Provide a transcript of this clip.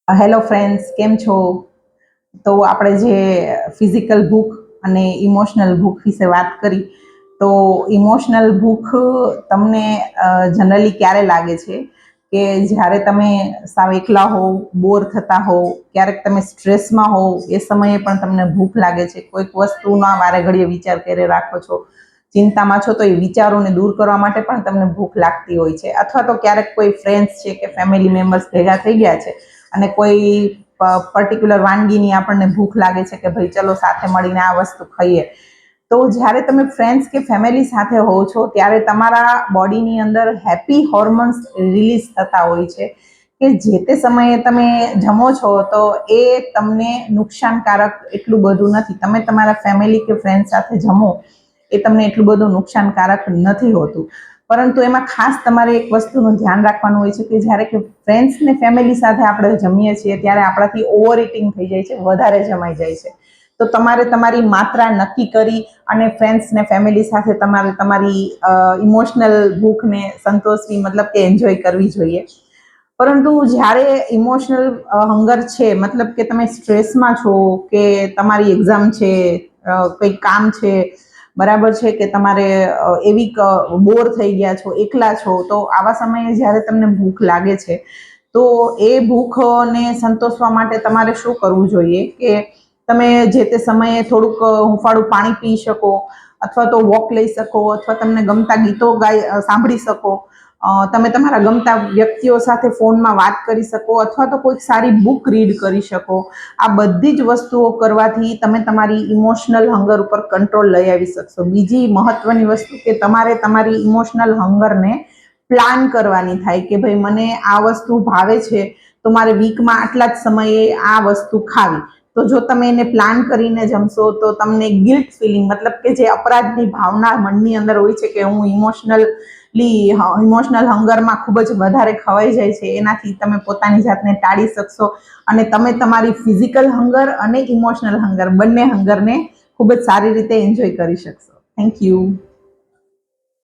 Hello friends, કેમ છો? તો આપણે જે ફિઝિકલ ભૂખ અને ઇમોશનલ ભૂખ વિશે વાત કરી. તો ઇમોશનલ ભૂખ તમને જનરલી ક્યારે લાગે છે કે જ્યારે તમે સાવ એકલા હોવ, બોર થતા હોવ, ક્યારેક તમે સ્ટ્રેસમાં હોવ, એ સમયે પણ તમને ભૂખ લાગે છે. કોઈક વસ્તુના વારે ઘડીએ વિચાર કરી રાખો છો, ચિંતામાં છો, તો એ વિચારોને દૂર કરવા માટે પણ તમને ભૂખ લાગતી હોય છે. અથવા તો ક્યારેક કોઈ ફ્રેન્ડ્સ છે કે ફેમિલી મેમ્બર્સ ભેગા થઈ ગયા છે અને કોઈ પર્ટિક્યુલર વાનગીની આપણને ભૂખ લાગે છે કે ભાઈ ચલો સાથે મળીને આ વસ્તુ ખાઈએ. તો જ્યારે તમે ફ્રેન્ડ્સ કે ફેમિલી સાથે હો છો ત્યારે તમારા બોડીની અંદર હેપી હોર્મોન્સ રિલીઝ થતા હોય છે કે જે તે સમયે તમે જમો છો તો એ તમને નુકસાનકારક એટલું બધું નથી. તમે તમારા ફેમિલી કે ફ્રેન્ડ સાથે જમો એ તમને એટલું બધું નુકસાનકારક નથી હોતું. પરંતુ એમાં ખાસ તમારે એક વસ્તુનું ધ્યાન રાખવાનું હોય છે કે જ્યારે કે ફ્રેન્ડ્સ ને ફેમિલી સાથે આપણે જમીએ છીએ ત્યારે આપણાથી ઓવર ઇટિંગ થઈ જાય છે, વધારે જમાઈ જાય છે. તો તમારે તમારી માત્રા નક્કી કરી અને ફ્રેન્ડ્સ ને ફેમિલી સાથે તમારે તમારી ઇમોશનલ ભૂખને સંતોષવી, મતલબ કે એન્જોય કરવી જોઈએ. પરંતુ જ્યારે ઇમોશનલ હંગર છે, મતલબ કે તમે સ્ટ્રેસમાં છો કે તમારી એક્ઝામ છે, કંઈક કામ છે, બરાબર છે, કે તમારે એવી બોર થઈ ગયા છો, એકલા છો, તો આવા સમયે જ્યારે તમને ભૂખ લાગે છે તો એ ભૂખને સંતોષવા માટે તમારે શું કરવું જોઈએ કે તમે જે તે સમયે થોડુંક હૂંફાળું પાણી પી શકો, અથવા તો વોક લઈ શકો, અથવા તમને ગમતા ગીતો સાંભળી શકો, તમે તમારા ગમતા વ્યક્તિઓ સાથે ફોનમાં વાત કરી શકો, અથવા તો કોઈક સારી બુક રીડ કરી શકો. આ બધી જ વસ્તુઓ કરવાથી તમે તમારી ઇમોશનલ હંગર ઉપર કંટ્રોલ લઈ આવી શકશો. બીજી મહત્વની વસ્તુ કે તમારે તમારી ઇમોશનલ હંગરને પ્લાન કરવાની થાય કે ભાઈ મને આ વસ્તુ ભાવે છે તો મારે વીકમાં આટલા જ સમયે આ વસ્તુ ખાવી. તો જો તમે એને પ્લાન કરીને જમશો તો તમને ગિલ્ટ ફિલિંગ, મતલબ કે જે અપરાધની ભાવના મનની અંદર હોય છે કે હું ઇમોશનલ હંગરમાં ખૂબ જ વધારે ખવાઈ જાય છે, એનાથી તમે પોતાની જાતને ટાળી શકશો અને તમે તમારી ફિઝિકલ હંગર અને ઇમોશનલ હંગર બંને હંગરને ખૂબ જ સારી રીતે એન્જોય કરી શકશો. Thank you.